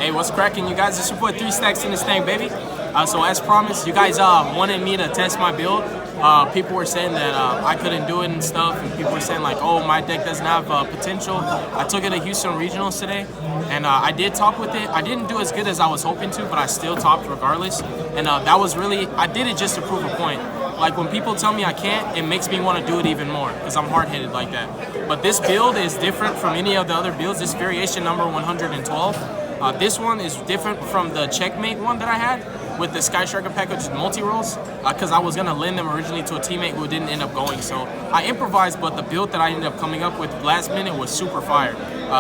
Hey, what's cracking, you guys? It's your boy 3 Stacks in this thing, baby. So as promised, you guys wanted me to test my build. People were saying that I couldn't do it and stuff, and people were saying like, oh, my deck doesn't have potential. I took it to Houston Regionals today, and I did top with it. I didn't do as good as I was hoping to, but I still topped regardless. And that was really, I did it just to prove a point. Like when people tell me I can't, it makes me want to do it even more because I'm hard-headed like that. But this build is different from any of the other builds. This variation number 112. This one is different from the Checkmate one that I had with the Sky Striker package multi-rolls because I was going to lend them originally to a teammate who didn't end up going. So I improvised, but the build that I ended up coming up with last minute was super fire.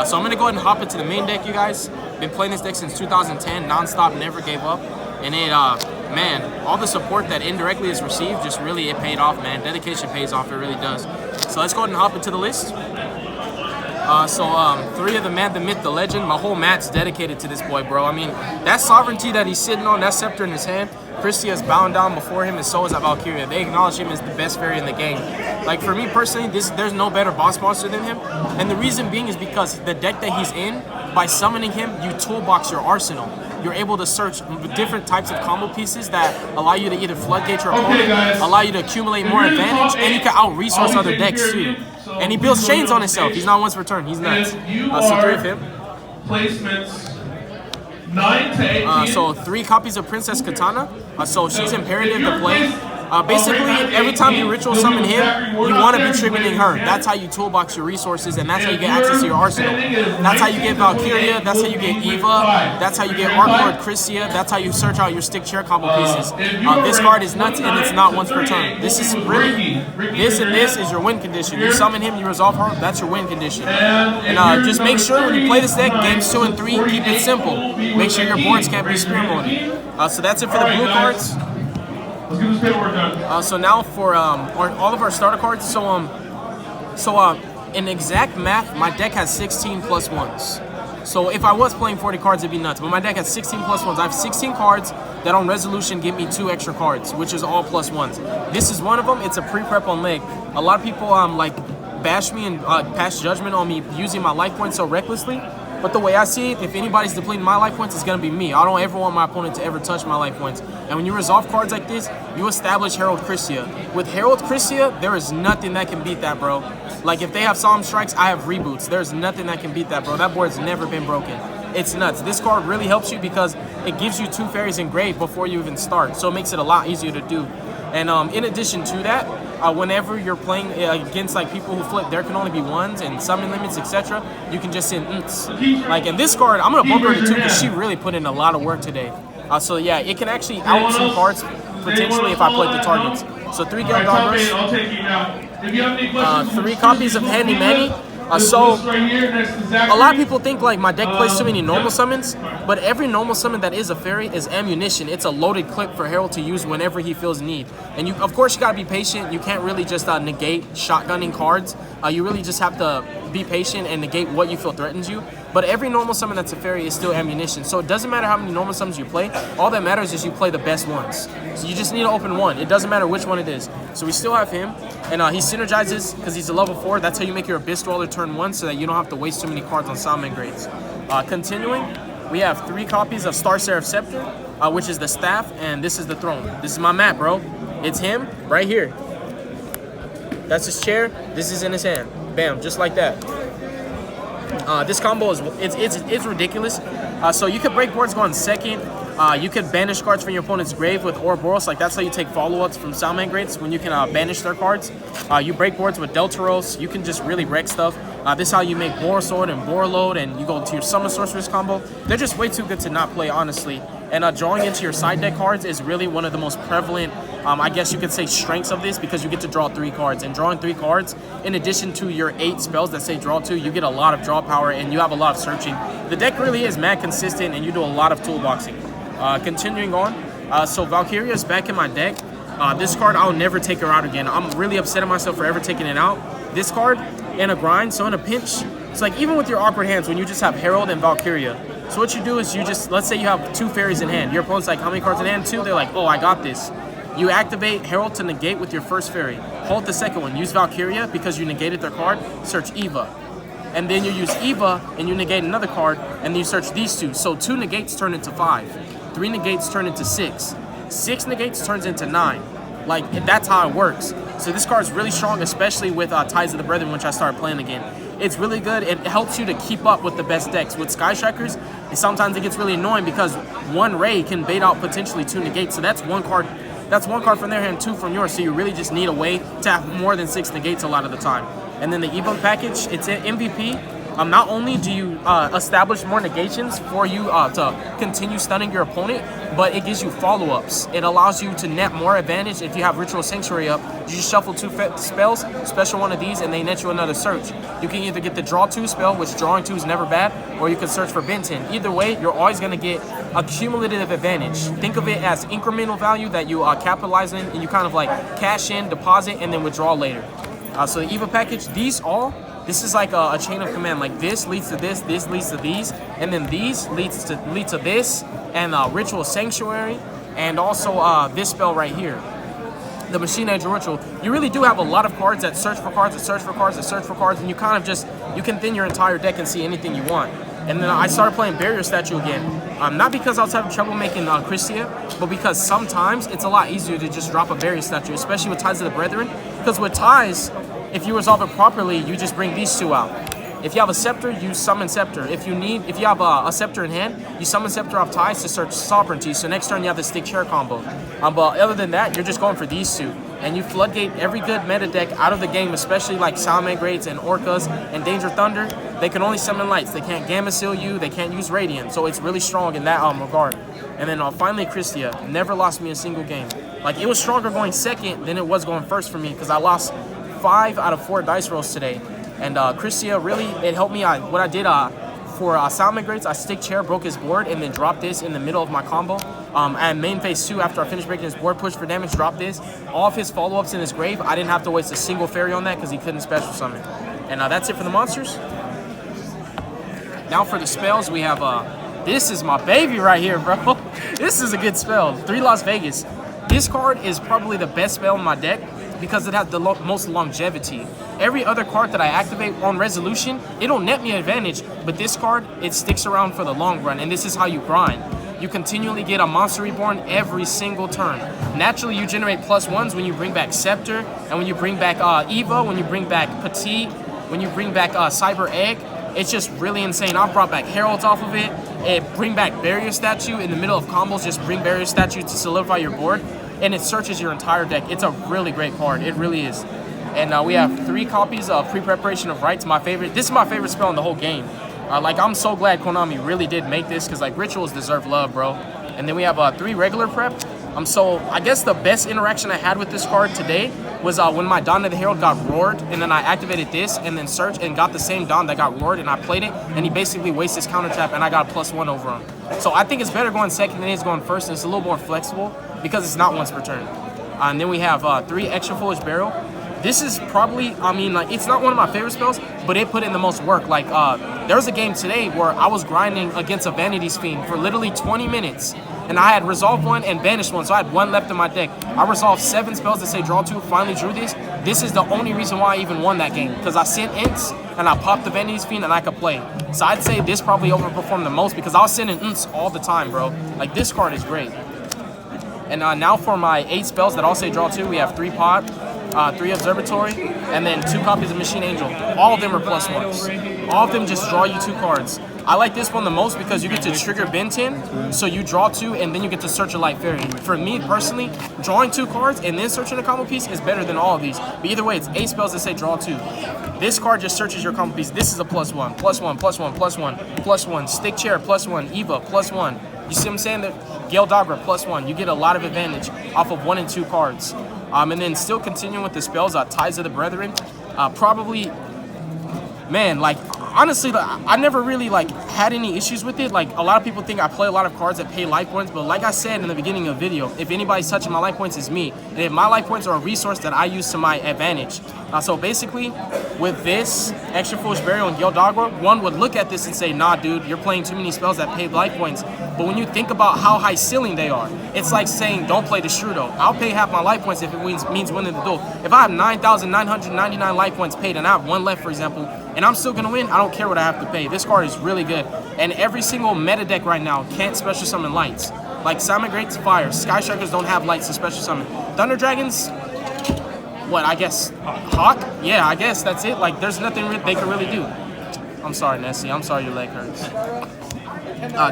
So I'm going to go ahead and hop into the main deck, you guys. Been playing this deck since 2010, non-stop, never gave up. And it, man, all the support that indirectly is received, just really, it paid off, man. Dedication pays off, it really does. So let's go ahead and hop into the list. Three of the man, the myth, the legend. My whole mat's dedicated to this boy, bro. I mean, that sovereignty that he's sitting on, that scepter in his hand, Christia is bound down before him, and so is Valkyria. They acknowledge him as the best fairy in the game. Like, for me personally, there's no better boss monster than him. And the reason being is because the deck that he's in, by summoning him, you toolbox your arsenal. You're able to search different types of combo pieces that allow you to either floodgate your opponent, allow you to accumulate more advantage, and you can out-resource other decks too. And he builds chains on himself. He's not once per turn. He's nuts. So 3 of him. Placements 9 to 18. So 3 copies of Princess Katana. So she's imperative to play. Basically, every time you ritual summon him, you want to be tributing her. That's how you toolbox your resources, and that's how you get access to your arsenal. That's how you get Valkyria, that's how you get Eva, that's how you get Arc Lord Christia, that's how you search out your stick chair combo pieces. This card is nuts, and it's not once per turn. This is really, this and this is your win condition. You summon him, you resolve her, that's your win condition. And just make sure when you play this deck, games 2 and 3, keep it simple. Make sure your boards can't be spear mode. So that's it for the blue cards. Let's get this paperwork done. So now for all of our starter cards. In exact math, my deck has 16 plus 1s. So if I was playing 40 cards, it'd be nuts. But my deck has 16 plus 1s. I have 16 cards that on resolution give me 2 extra cards, which is all plus 1s. This is one of them. It's a pre-prep on leg. A lot of people like bash me and pass judgment on me using my life points so recklessly. But the way I see it, if anybody's depleting my life points, it's going to be me. I don't ever want my opponent to ever touch my life points. And when you resolve cards like this, you establish Herald Christia. With Herald Christia, there is nothing that can beat that, bro. Like, if they have Solemn Strikes, I have Reboots. There's nothing that can beat that, bro. That board's never been broken. It's nuts. This card really helps you because it gives you 2 fairies engraved before you even start. So it makes it a lot easier to do. And in addition to that, whenever you're playing against like people who flip, there can only be 1s and summon limits, etc. You can just send like in this card, I'm gonna bump her to 2 because she really put in a lot of work today. So yeah, it can actually out some cards potentially if I play the targets. So 3 Gale Dog Rush, 3 copies of Handy Manny. So a lot of people think like my deck plays too many normal summons, but every normal summon that is a fairy is ammunition. It's a loaded clip for Herald to use whenever he feels need. And you, of course, you gotta be patient. You can't really just negate shotgunning cards. You really just have to be patient and negate what you feel threatens you. But every normal summon that's a fairy is still ammunition. So it doesn't matter how many normal summons you play. All that matters is you play the best ones. So you just need to open 1. It doesn't matter which one it is. So we still have him. And he synergizes because he's a level 4. That's how you make your Abyss Dweller turn 1 so that you don't have to waste too many cards on Salmon grades. Continuing, we have 3 copies of Star Seraph Scepter, which is the staff, and this is the throne. This is my map, bro. It's him right here. That's his chair. This is in his hand. Bam, just like that. This combo is it's ridiculous. So you could break boards going second. You could banish cards from your opponent's grave with Ouroboros. Like that's how you take follow-ups from Salman grades when you can banish their cards. You break boards with Deltaros. You can just really wreck stuff. This is how you make Borosword and Borload, and you go to your Summon Sorceress combo. They're just way too good to not play, honestly. And drawing into your side deck cards is really one of the most prevalent, I guess you could say, strengths of this because you get to draw 3 cards. And drawing 3 cards, in addition to your 8 spells that say draw 2, you get a lot of draw power and you have a lot of searching. The deck really is mad consistent and you do a lot of toolboxing. Continuing on, so Valkyria is back in my deck. This card, I'll never take her out again. I'm really upset at myself for ever taking it out. This card, in a grind, so in a pinch, it's like even with your awkward hands when you just have Herald and Valkyria. So what you do is you just, let's say you have 2 fairies in hand. Your opponent's like, how many cards in hand? 2. They're like, oh, I got this. You activate Herald to negate with your first fairy. Hold the second one. Use Valkyria because you negated their card. Search Eva. and then you use Eva, and you negate another card, and then you search these two. So 2 negates turn into 5, 3 negates turn into 6, 6 negates turns into 9. Like, that's how it works. So this card is really strong, especially with Ties of the Brethren, which I started playing again. It's really good. It helps you to keep up with the best decks. With Sky Strikers, sometimes it gets really annoying because 1 Ray can bait out potentially 2 negates. So that's one card. That's 1 card from their hand, 2 from yours. So you really just need a way to have more than 6 negates a lot of the time. And then the Ebook package, it's an MVP. Not only do you establish more negations for you to continue stunning your opponent, but it gives you follow-ups. It allows you to net more advantage. If you have Ritual Sanctuary up, you just shuffle 2 spells, special one of these, and they net you another search. You can either get the Draw 2 spell, which drawing 2 is never bad, or you can search for Benton. Either way, you're always going to get a cumulative advantage. Think of it as incremental value that you capitalize in, and you kind of like cash in, deposit, and then withdraw later. So the EVA package, this is like a chain of command. Like this leads to this leads to these, and then these lead to this, and Ritual Sanctuary, and also this spell right here, the Machine Angel Ritual. You really do have a lot of cards that search for cards, that search for cards, that search for cards, and you kind of just, you can thin your entire deck and see anything you want. And then I started playing Barrier Statue again. Not because I was having trouble making Christia, but because sometimes it's a lot easier to just drop a Barrier Statue, especially with Ties of the Brethren. Because with Ties, if you resolve it properly, you just bring these 2 out. If you have a Scepter, you summon Scepter. If you have a Scepter in hand, you summon Scepter off Ties to search Sovereignty. So next turn you have the Stick Chair combo. But other than that, you're just going for these 2. And you floodgate every good meta deck out of the game, especially like Salamangreats and Orcas and Danger Thunder. They can only summon lights. They can't Gamma Seal you. They can't use Radiant. So it's really strong in that regard. And then finally Christia. Never lost me a single game. Like, it was stronger going second than it was going first for me because I lost 5 out of 4 dice rolls today. And Christia really, it helped me. What I did for Salamangreats, I Stick Chair, broke his board, and then dropped this in the middle of my combo. And main phase 2, after I finished breaking his board, push for damage, drop this. All of his follow-ups in his grave, I didn't have to waste a single fairy on that because he couldn't special summon. And that's it for the monsters. Now for the spells, we have, this is my baby right here, bro. This is a good spell, 3 Las Vegas. This card is probably the best spell in my deck because it has the most longevity. Every other card that I activate on resolution, it'll net me advantage, but this card, it sticks around for the long run, and this is how you grind. You continually get a Monster Reborn every single turn. Naturally, you generate +1s when you bring back Scepter, and when you bring back Eva, when you bring back Petite, when you bring back Cyber Egg. It's just really insane. I brought back Heralds off of it. Bring back Barrier Statue in the middle of combos. Just bring Barrier Statue to solidify your board, and it searches your entire deck. It's a really great card. It really is. And we have 3 copies of Pre-Preparation of Rites. My favorite. This is my favorite spell in the whole game. Like, I'm so glad Konami really did make this because, like, rituals deserve love, bro. And then we have 3 regular prep. So I guess the best interaction I had with this card today was when my Dawn of the Herald got roared, and then I activated this and then searched and got the same Dawn that got roared, and I played it, and he basically wasted his counter trap, and I got a +1 over him. So I think it's better going second than it is going first, and it's a little more flexible because it's not once per turn. And then we have 3 Extra Foolish Burial. This is probably, I mean, like, it's not one of my favorite spells, but it put in the most work. Like, there was a game today where I was grinding against a Vanity's Fiend for literally 20 minutes, and I had resolved 1 and banished 1, so I had 1 left in my deck. I resolved 7 spells that say draw 2, finally drew this. This is the only reason why I even won that game, because I sent ints, and I popped the Vanity's Fiend, and I could play. So I'd say this probably overperformed the most, because I was sending ints all the time, bro. Like, this card is great. And now for my 8 spells that all say draw 2, we have 3 Pot, 3 Observatory, and then 2 copies of Machine Angel. All of them are +1s. All of them just draw you 2 cards. I like this one the most because you get to trigger Benton, so you draw 2, and then you get to search a Light Fairy. For me, personally, drawing 2 cards and then searching a combo piece is better than all of these. But either way, it's 8 spells that say draw 2. This card just searches your combo piece. This is a +1, +1, +1, +1, +1. Stick Chair, +1. Eva, +1. You see what I'm saying? Gale Dagra, +1. You get a lot of advantage off of 1 and 2 cards. And then still continuing with the spells, Ties of the Brethren. Probably, man, like, honestly, I never really, like, had any issues with it. Like, a lot of people think I play a lot of cards that pay life points, but like I said in the beginning of the video, if anybody's touching my life points, it's me. And if my life points are a resource that I use to my advantage. So basically, with this Extra Foolish Burial and Gale Dagra, one would look at this and say, nah, dude, you're playing too many spells that pay life points. But when you think about how high ceiling they are, it's like saying, don't play the Strudo. I'll pay half my life points if it means winning the duel. If I have 9,999 life points paid and I have 1 left, for example, and I'm still gonna win. I don't care what I have to pay. This card is really good, and every single meta deck right now can't special summon lights. Like Salmon Greats, fire. Sky Strikers don't have lights to special summon. Thunder Dragons, what? I guess Hawk. Yeah, I guess that's it. Like there's nothing they can really do. I'm sorry, Nessie. I'm sorry your leg hurts.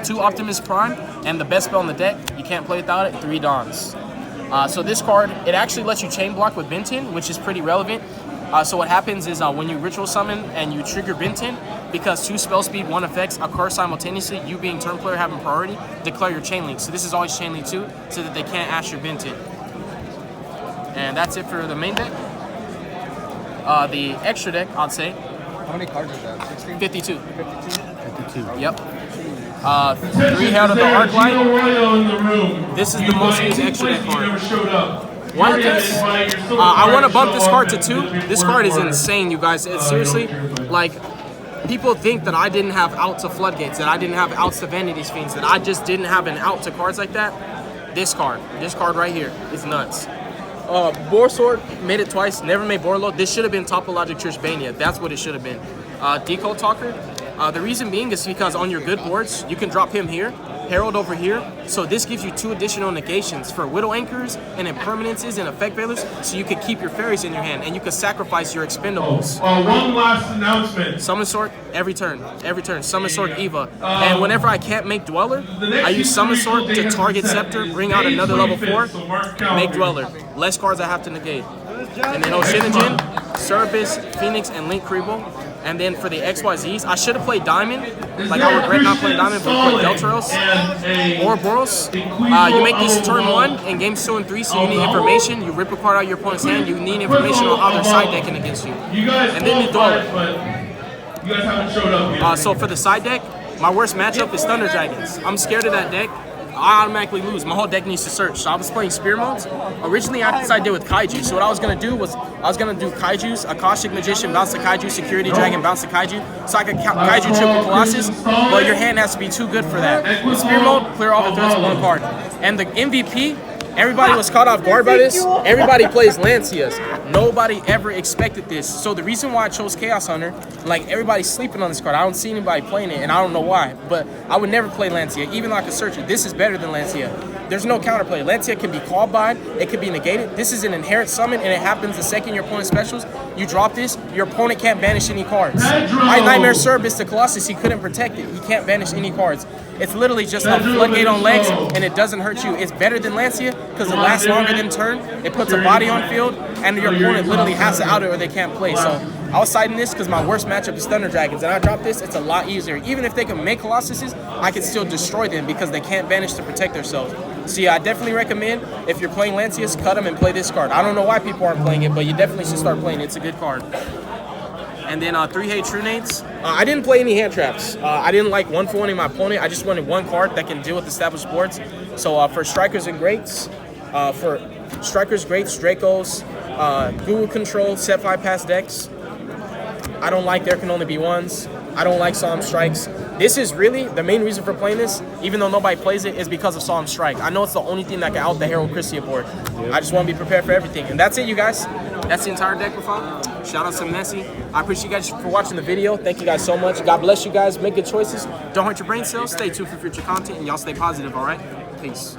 2 Optimus Prime, and the best spell in the deck, you can't play without it, 3 Dawns. So this card, it actually lets you chain block with Benton, which is pretty relevant. So what happens is when you ritual summon and you trigger Benton, because 2 spell speed, 1 effects occur simultaneously, you being turn player having priority, declare your chain link. So this is always chain link 2, so that they can't ash your Benton. And that's it for the main deck. The extra deck, I'd say. How many cards is that? 16? 52. 52. Yep. 3 Herald of the Arclight. This is the most used extra deck card. One is, I want to bump this card to 2. This card is insane, you guys. It's seriously, like, people think that I didn't have out to Floodgates, that I didn't have outs to Vanity's Fiends, that I just didn't have an out to cards like that. This card right here is nuts. Boar Sword, made it twice, never made Borlo. This should have been Topologic Church Bania. That's what it should have been. Decode Talker. The reason being is because on your good boards, you can drop him here, Herald over here. So this gives you 2 additional negations for Widow Anchors and Impermanences and Effect Veilers, so you can keep your fairies in your hand and you can sacrifice your expendables. One last announcement. Summon Sword every turn. Summon Sword Eva. And whenever I can't make Dweller, I use Summon Sword to target Scepter, bring out another level 4, make Dweller. Less cards I have to negate. And then Oshinogen, Serapis, Phoenix, and Link Kriebel. And then for the XYZs, I should have played Diamond. Like, I regret not playing Diamond, but I played Deltaros or Boros. You make these turn 1 in games 2 and 3, so you need information. You rip a card out of your opponent's hand. You need information on how they're side decking against you. And then you Dweller. You guys haven't showed up. So for the side deck, my worst matchup is Thunder Dragons. I'm scared of that deck. I automatically lose. My whole deck needs to search. So I was playing Spear Modes. Originally, I decided to do with Kaiju. So what I was going to do was, I was going to do Kaiju's, Akashic Magician, bounce the Kaiju, Security Dragon, bounce the Kaiju. So I could count Kaiju triple Colossus, but your hand has to be too good for that. With Spear Mode, clear all the threats with 1 card. And the MVP, everybody was caught off guard by this. Everybody plays Lancias. Nobody ever expected this. So the reason why I chose Chaos Hunter, like everybody's sleeping on this card. I don't see anybody playing it, and I don't know why. But I would never play Lancia, even though I could search it. This is better than Lancia. There's no counterplay. Lancia can be called by, it can be negated. This is an inherent summon, and it happens the second your opponent specials. You drop this, your opponent can't banish any cards. My Nightmare Cerebus to Colossus, he couldn't protect it. He can't banish any cards. It's literally just a floodgate on legs, and it doesn't hurt you. It's better than Lancia because it lasts longer than turn. It puts a body on field, and your opponent literally has to out it or they can't play. So I was citing this because my worst matchup is Thunder Dragons, and I drop this, it's a lot easier. Even if they can make Colossuses, I can still destroy them because they can't banish to protect themselves. So yeah, I definitely recommend, if you're playing Lancias, cut them and play this card. I don't know why people aren't playing it, but you definitely should start playing it. It's a good card. And then 3 Hate True Nates. I didn't play any hand traps. I didn't like 1-for-1 my opponent. I just wanted 1 card that can deal with established boards. So for Strikers and Greats, Greats, Dracos, Google Control, Set 5 Pass decks, I don't like There Can Only Be Ones. I don't like Solemn Strikes. This is really the main reason for playing this, even though nobody plays it, is because of Solemn Strike. I know it's the only thing that can out the Herald Christia board. I just want to be prepared for everything. And that's it, you guys. That's the entire deck profile. Shout out to Nessie. I appreciate you guys for watching the video. Thank you guys so much. God bless you guys. Make good choices. Don't hurt your brain cells. Stay tuned for future content, and y'all stay positive, all right? Peace.